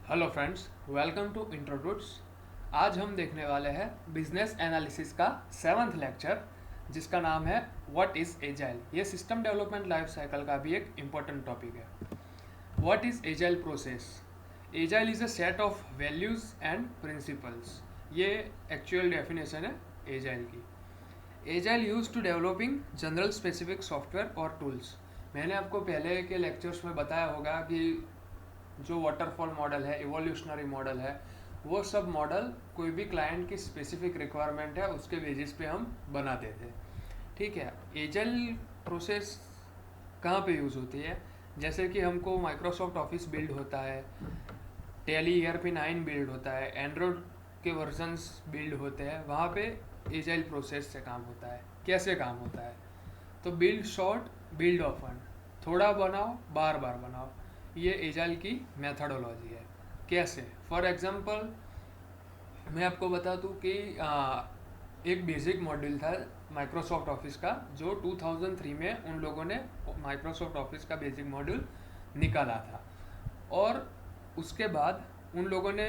Hello friends, welcome to इंट्रोडूट्स। आज हम देखने वाले हैं बिजनेस एनालिसिस का सेवन्थ लेक्चर, जिसका नाम है व्हाट इज़ एजाइल। ये सिस्टम डेवलपमेंट लाइफ साइकिल का भी एक इम्पोर्टेंट टॉपिक है। What is agile process? Agile is a set of values and principles. ये एक्चुअल डेफिनेशन है एजाइल की। Agile use to developing general specific software और tools. मैंने आपको पहले के लेक्चर्स में बताया होगा कि जो वाटरफॉल मॉडल है, इवोल्यूशनरी मॉडल है, वो सब मॉडल कोई भी क्लाइंट की स्पेसिफिक रिक्वायरमेंट है उसके बेसिस पे हम बनाते थे। ठीक है। एजाइल प्रोसेस कहाँ पे यूज़ होती है? जैसे कि हमको माइक्रोसॉफ्ट ऑफिस बिल्ड होता है, टैली ERP 9 बिल्ड होता है, एंड्रॉयड के वर्जन्स बिल्ड होते हैं, वहाँ पे एजाइल प्रोसेस से काम होता है। कैसे काम होता है? तो बिल्ड शॉर्ट, बिल्ड ऑफन, थोड़ा बनाओ, बार बार बनाओ, ये एजाइल की मेथडोलॉजी है। कैसे? फॉर एग्जांपल मैं आपको बता दूँ कि एक बेसिक मॉड्यूल था माइक्रोसॉफ्ट ऑफिस का, जो 2003 में उन लोगों ने माइक्रोसॉफ्ट ऑफिस का बेसिक मॉड्यूल निकाला था। और उसके बाद उन लोगों ने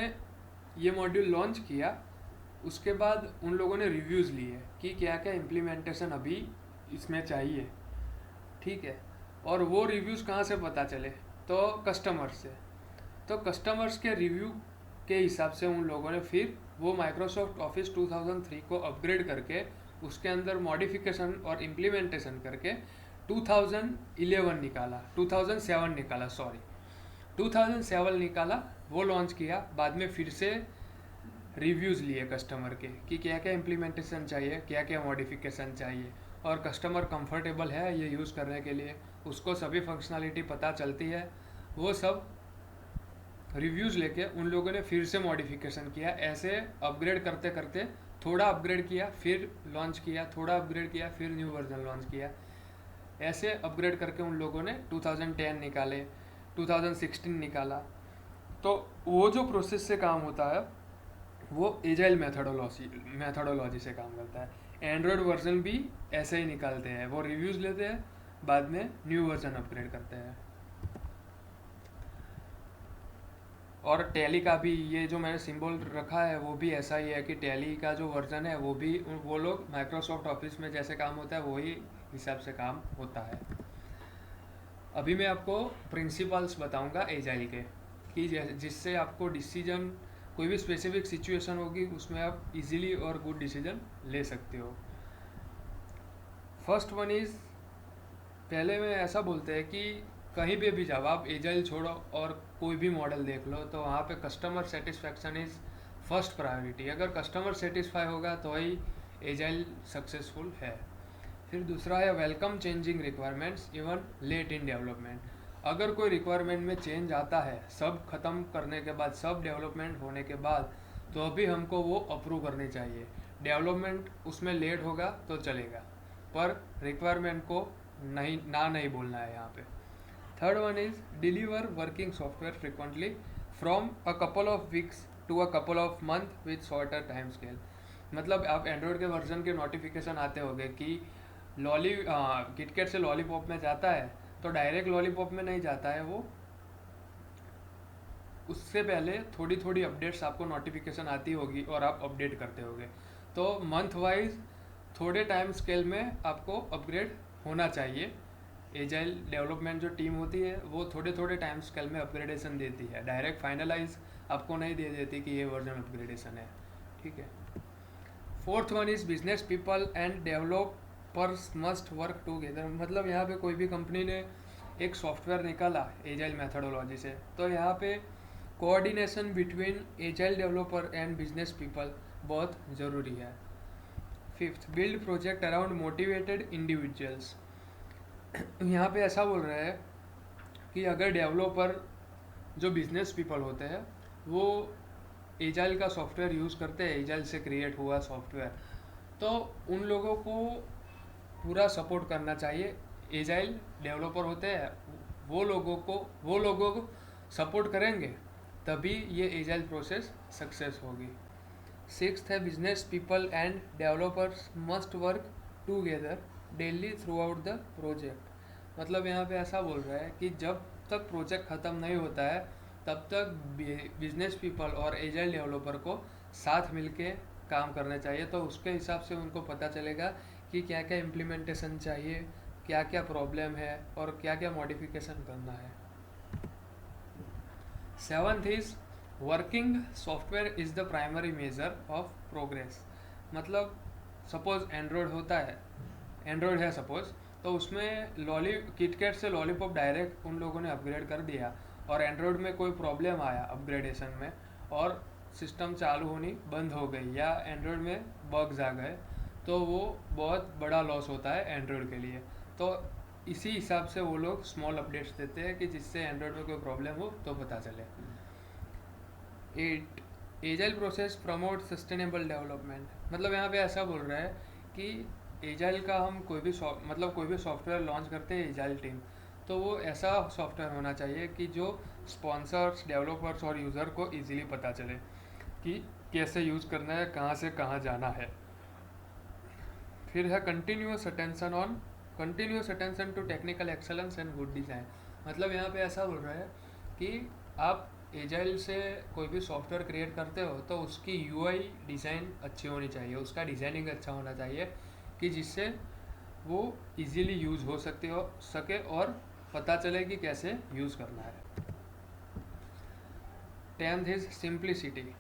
ये मॉड्यूल लॉन्च किया। उसके बाद उन लोगों ने रिव्यूज़ लिए कि क्या क्या इम्प्लीमेंटेशन अभी इसमें चाहिए। ठीक है। और वो रिव्यूज़ कहाँ से पता चले? तो कस्टमर से। तो कस्टमर्स के रिव्यू के हिसाब से उन लोगों ने फिर वो माइक्रोसॉफ्ट ऑफिस 2003 को अपग्रेड करके उसके अंदर मॉडिफिकेशन और इम्प्लीमेंटेशन करके 2011 निकाला, 2007 निकाला, सॉरी 2007 निकाला, वो लॉन्च किया। बाद में फिर से रिव्यूज़ लिए कस्टमर के कि क्या क्या इम्प्लीमेंटेशन चाहिए, क्या क्या मॉडिफिकेशन चाहिए, और कस्टमर कंफर्टेबल है ये यूज़ करने के लिए, उसको सभी फंक्शनलिटी पता चलती है। वो सब रिव्यूज़ लेके उन लोगों ने फिर से मॉडिफिकेशन किया। ऐसे अपग्रेड करते करते थोड़ा अपग्रेड किया, फिर लॉन्च किया, थोड़ा अपग्रेड किया, फिर न्यू वर्जन लॉन्च किया। ऐसे अपग्रेड करके उन लोगों ने 2010 निकाले, 2016 निकाला। तो वो जो प्रोसेस से काम होता है वो एजाइल मेथडोलॉजी से काम करता है। एंड्रॉयड वर्जन भी ऐसे ही निकालते हैं, वो रिव्यूज़ लेते हैं, बाद में न्यू वर्जन अपग्रेड करते हैं। और टैली का भी ये जो मैंने सिंबल रखा है वो भी ऐसा ही है कि टैली का जो वर्जन है वो भी वो लोग माइक्रोसॉफ्ट ऑफिस में जैसे काम होता है वही हिसाब से काम होता है। अभी मैं आपको प्रिंसिपल्स बताऊंगा एजाइल के, कि जिससे आपको डिसीजन, कोई भी स्पेसिफिक सिचुएशन होगी उसमें आप इजीली और गुड डिसीजन ले सकते हो। फर्स्ट वन इज़, पहले में ऐसा बोलते हैं कि कहीं पे भी जाओ आप, एजाइल छोड़ो और कोई भी मॉडल देख लो, तो वहाँ पे customer satisfaction is first priority. अगर कस्टमर सेटिस्फाई होगा तो ही एजाइल सक्सेसफुल है। फिर दूसरा है welcome changing requirements even late in development. अगर कोई रिक्वायरमेंट में चेंज आता है सब खत्म करने के बाद, सब डेवलपमेंट होने के बाद, तो अभी हमको वो अप्रूव करनी चाहिए। डेवलपमेंट उसमें लेट होगा तो चलेगा, पर रिक्वायरमेंट को नहीं बोलना है यहाँ पे। Third one is deliver working software frequently from a couple of weeks to a couple of month with shorter time scale. मतलब आप एंड्रॉयड के वर्जन के नोटिफिकेशन आते होंगे कि किटकेट से लॉलीपॉप में जाता है, तो डायरेक्ट लॉलीपॉप में नहीं जाता है वो, उससे पहले थोड़ी थोड़ी अपडेट्स आपको नोटिफिकेशन आती होगी और आप अपडेट करते होगे। तो मंथ वाइज थोड़े टाइम स्केल में आपको अपग्रेड होना चाहिए। एजाइल डेवलपमेंट जो टीम होती है वो थोड़े थोड़े टाइम स्केल में अपग्रेडेशन देती है, डायरेक्ट फाइनलाइज आपको नहीं दे देती कि ये वर्जन अपग्रेडेशन है। ठीक है। Fourth one is business people and developers must work together. मतलब यहाँ पे कोई भी कंपनी ने एक सॉफ्टवेयर निकाला एजाइल मेथडोलॉजी से, तो यहाँ पे coordination between agile developer and business people बहुत ज़रूरी है। Fifth, build project around motivated individuals. यहाँ पे ऐसा बोल रहे हैं कि अगर डेवलपर जो बिजनेस पीपल होते हैं वो एजाइल का सॉफ्टवेयर यूज़ करते हैं, एजाइल से क्रिएट हुआ सॉफ्टवेयर, तो उन लोगों को पूरा सपोर्ट करना चाहिए। एजाइल डेवलपर होते हैं, वो लोगों को सपोर्ट करेंगे तभी ये एजाइल प्रोसेस सक्सेस होगी। सिक्स्थ है business people and developers must work together daily through out the project. मतलब यहाँ पे ऐसा बोल रहा है कि जब तक प्रोजेक्ट ख़त्म नहीं होता है तब तक बिजनेस पीपल और एजाइल डेवलपर को साथ मिलके काम करना चाहिए। तो उसके हिसाब से उनको पता चलेगा कि क्या क्या इम्प्लीमेंटेशन चाहिए, क्या क्या प्रॉब्लम है और क्या क्या मॉडिफिकेशन करना है। Seventh is working software is the primary measure of progress. मतलब सपोज एंड्रॉयड है सपोज, तो उसमें किटकैट से लॉलीपॉप डायरेक्ट उन लोगों ने अपग्रेड कर दिया और एंड्रॉयड में कोई प्रॉब्लम आया अपग्रेडेशन में और सिस्टम चालू होनी बंद हो गई या एंड्रॉयड में बग्स आ गए, तो वो बहुत बड़ा लॉस होता है एंड्रॉयड के लिए। तो इसी हिसाब से वो लोग स्मॉल अपडेट्स देते हैं कि जिससे एंड्रॉयड में कोई प्रॉब्लम हो तो पता चले। 8 agile process promote sustainable development. मतलब यहाँ पे ऐसा बोल रहा है कि एजाइल का हम कोई भी सॉफ्टवेयर लॉन्च करते हैं एजाइल टीम, तो वो ऐसा सॉफ्टवेयर होना चाहिए कि जो स्पॉन्सर्स, डेवलपर्स और यूज़र को इजीली पता चले कि कैसे यूज़ करना है, कहाँ से कहाँ जाना है। फिर है continuous attention to technical excellence and good design. मतलब यहाँ पे ऐसा बोल रहा है कि आप एजाइल से कोई भी सॉफ्टवेयर क्रिएट करते हो तो उसकी यूआई डिज़ाइन अच्छी होनी चाहिए, उसका डिज़ाइनिंग अच्छा होना चाहिए कि जिससे वो इजीली यूज़ हो सके और पता चले कि कैसे यूज़ करना है। 10th is simplicity.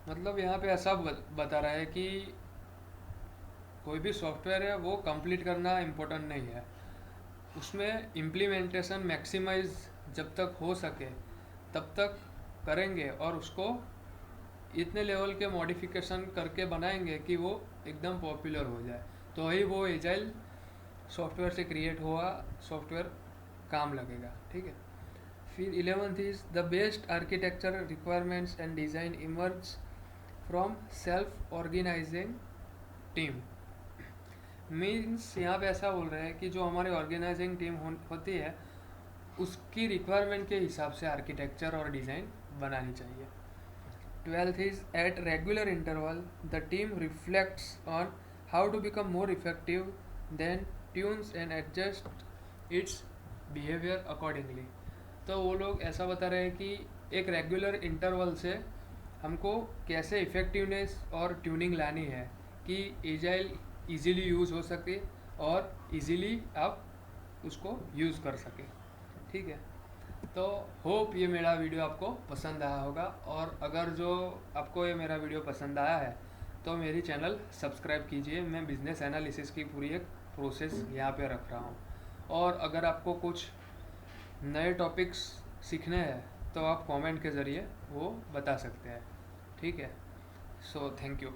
मतलब यहाँ पे ऐसा बता रहा है कि कोई भी सॉफ्टवेयर है वो कंप्लीट करना इम्पोर्टेंट नहीं है, उसमें इम्प्लीमेंटेशन मैक्सिमाइज जब तक हो सके तब तक करेंगे और उसको इतने लेवल के मॉडिफिकेशन करके बनाएंगे कि वो एकदम पॉपुलर हो जाए, तो ही वो एजाइल सॉफ्टवेयर से क्रिएट हुआ सॉफ्टवेयर काम लगेगा। ठीक है। फिर 11th is the best architecture requirements and design emerge from self organizing team. Means यहाँ पे ऐसा बोल रहे हैं कि जो हमारी ऑर्गेनाइजिंग टीम होती है उसकी रिक्वायरमेंट के हिसाब से आर्किटेक्चर और डिज़ाइन बनानी चाहिए। 12th is at regular interval the team reflects on how to become more effective then tunes and adjust its behaviour accordingly. तो वो लोग ऐसा बता रहे हैं कि एक रेगुलर इंटरवल से हमको कैसे इफ़ेक्टिवनेस और ट्यूनिंग लानी है कि एजाइल इजीली यूज़ हो सके और इजीली आप उसको यूज़ कर सके। ठीक है। तो होप ये मेरा वीडियो आपको पसंद आया होगा, और अगर जो आपको ये मेरा वीडियो पसंद आया है तो मेरी चैनल सब्सक्राइब कीजिए। मैं बिज़नेस एनालिसिस की पूरी एक प्रोसेस यहाँ पे रख रहा हूँ, और अगर आपको कुछ नए टॉपिक्स सीखने हैं तो आप कमेंट के ज़रिए वो बता सकते हैं। ठीक है। So thank you.